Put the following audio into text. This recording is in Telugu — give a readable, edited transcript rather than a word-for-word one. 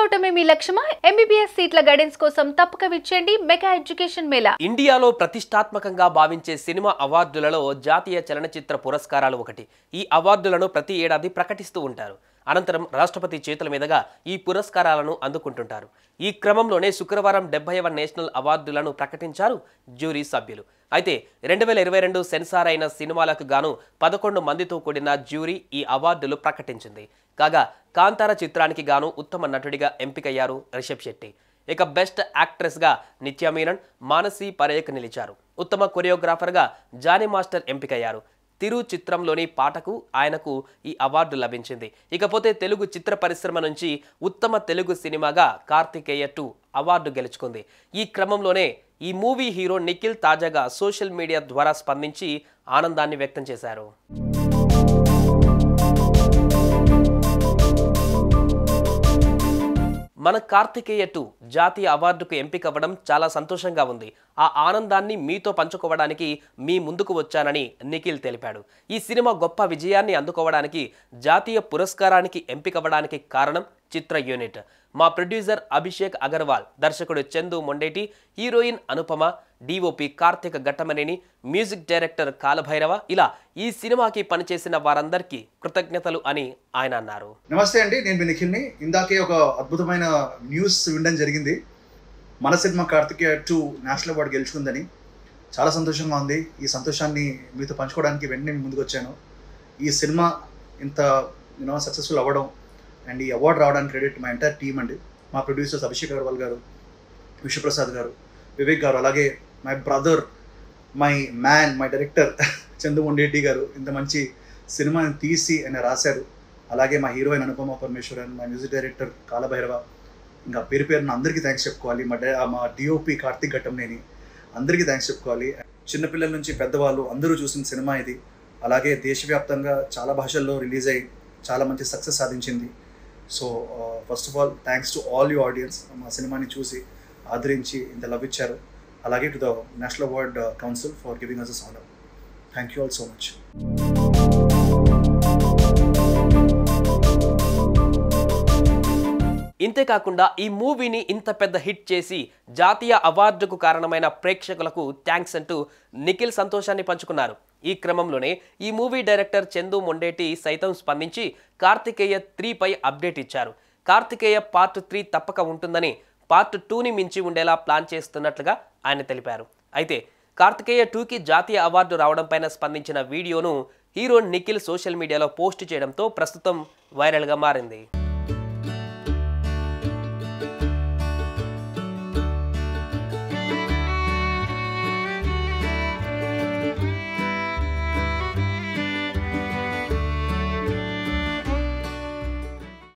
అవటమే మీ లక్ష్యమా? ఎంబీబీఎస్ సీట్ల గైడెన్స్ కోసం తప్పక విచ్చేయండి మెగా ఎడ్యుకేషన్ మేళా. ఇండియాలో ప్రతిష్టాత్మకంగా భావించే సినిమా అవార్డులలో జాతీయ చలనచిత్ర పురస్కారాలు ఒకటి. ఈ అవార్డులను ప్రతి ఏడాది ప్రకటిస్తూ ఉంటారు. అనంతరం రాష్ట్రపతి చేతుల మీదుగా ఈ పురస్కారాలను అందుకుంటుంటారు. ఈ క్రమంలోనే శుక్రవారం 70వ నేషనల్ అవార్డులను ప్రకటించారు జ్యూరీ సభ్యులు. అయితే 2022 సెన్సార్ అయిన సినిమాలకు గాను 11 మందితో కూడిన జ్యూరీ ఈ అవార్డులు ప్రకటించింది. కాగా కాంతార చిత్రానికి గాను ఉత్తమ నటుడిగా ఎంపికయ్యారు రిషబ్ శెట్టి. ఇక బెస్ట్ యాక్ట్రెస్గా నిత్యా మీనన్, మానసి పరేఖ్ నిలిచారు. ఉత్తమ కొరియోగ్రాఫర్గా జానీ మాస్టర్ ఎంపికయ్యారు. తిరు చిత్రంలోని పాటకు ఆయనకు ఈ అవార్డు లభించింది. ఇకపోతే తెలుగు చిత్ర పరిశ్రమ నుంచి ఉత్తమ తెలుగు సినిమాగా కార్తికేయ 2 అవార్డు గెలుచుకుంది. ఈ క్రమంలోనే ఈ మూవీ హీరో నిఖిల్ తాజాగా సోషల్ మీడియా ద్వారా స్పందించి ఆనందాన్ని వ్యక్తం చేశారు. మన కార్తికేయ 2 జాతీయ అవార్డుకు ఎంపికవ్వడం చాలా సంతోషంగా ఉంది. ఆ ఆనందాన్ని మీతో పంచుకోవడానికి మీ ముందుకు వచ్చానని నిఖిల్ తెలిపాడు. ఈ సినిమా గొప్ప విజయాన్ని అందుకోవడానికి జాతీయ పురస్కారానికి ఎంపికవ్వడానికి కారణం చిత్ర యూనిట్. మా ప్రొడ్యూసర్ అభిషేక్ అగర్వాల్, దర్శకుడు Chandu Mondeti, heroine Anupama, DOP Karthika Ghattamaneni, music director Kaalabhairava, ఇలా ఈ సినిమాకి పనిచేసిన వారందరికీ కృతజ్ఞతలు అని ఆయన అన్నారు. నమస్తే అండి, నేను మీ నిఖిల్ని. ఇందాకే ఒక అద్భుతమైన న్యూస్ వినడం జరిగింది. మన సినిమా కార్తికేయ 2 నేషనల్ అవార్డు గెలుచుకుందని. చాలా సంతోషంగా ఉంది. ఈ సంతోషాన్ని మీతో పంచుకోవడానికి వెంటనే ముందుకు వచ్చాను. ఈ సినిమా ఇంత సక్సెస్ఫుల్ అవ్వడం అండ్ ఈ అవార్డు రావడానికి క్రెడిట్ మా ఎంటైర్ టీమ్ అండి. మా ప్రొడ్యూసర్స్ అభిషేక్ అగర్వాల్ గారు, విశ్వప్రసాద్ గారు, వివేక్ గారు, అలాగే my brother, my man, my director Chandu Mondeti గారు ఇంత మంచి సినిమాని తీసి ఆయన రాశారు. అలాగే మా హీరోయిన్ అనుపమ పరమేశ్వరన్, మా మ్యూజిక్ డైరెక్టర్ కాలభైరవ, ఇంకా పేరు పేరున అందరికీ థ్యాంక్స్ చెప్పుకోవాలి. మా డిఓపి కార్తిక్ ఘట్టంనేని అందరికీ థ్యాంక్స్ చెప్పుకోవాలి. చిన్నపిల్లల నుంచి పెద్దవాళ్ళు అందరూ చూసిన సినిమా ఇది. అలాగే దేశవ్యాప్తంగా చాలా భాషల్లో రిలీజ్ అయ్యి చాలా మంచి సక్సెస్ సాధించింది. So first of all thanks to all you audience, మా సినిమాని చూసి ఆదరించి ఇంత లవ్ ఇచ్చారు. అలాగే to the National Award Council for giving us this honour. Thank you all so much. ఇంతేకాకుండా ఈ మూవీని ఇంత పెద్ద హిట్ చేసి జాతీయ అవార్డుకు కారణమైన ప్రేక్షకులకు థ్యాంక్స్ అంటూ నిఖిల్ సంతోషాన్ని పంచుకున్నారు. ఈ క్రమంలోనే ఈ మూవీ డైరెక్టర్ చందు మొండేటి సైతం స్పందించి కార్తికేయ 3 పై అప్డేట్ ఇచ్చారు. కార్తికేయ పార్ట్ 3 తప్పక ఉంటుందని, పార్ట్ 2ని మించి ఉండేలా ప్లాన్ చేస్తున్నట్లుగా ఆయన తెలిపారు. అయితే కార్తికేయ 2కి జాతీయ అవార్డు రావడం పైన స్పందించిన వీడియోను హీరో నిఖిల్ సోషల్ మీడియాలో పోస్ట్ చేయడంతో ప్రస్తుతం వైరల్గా మారింది.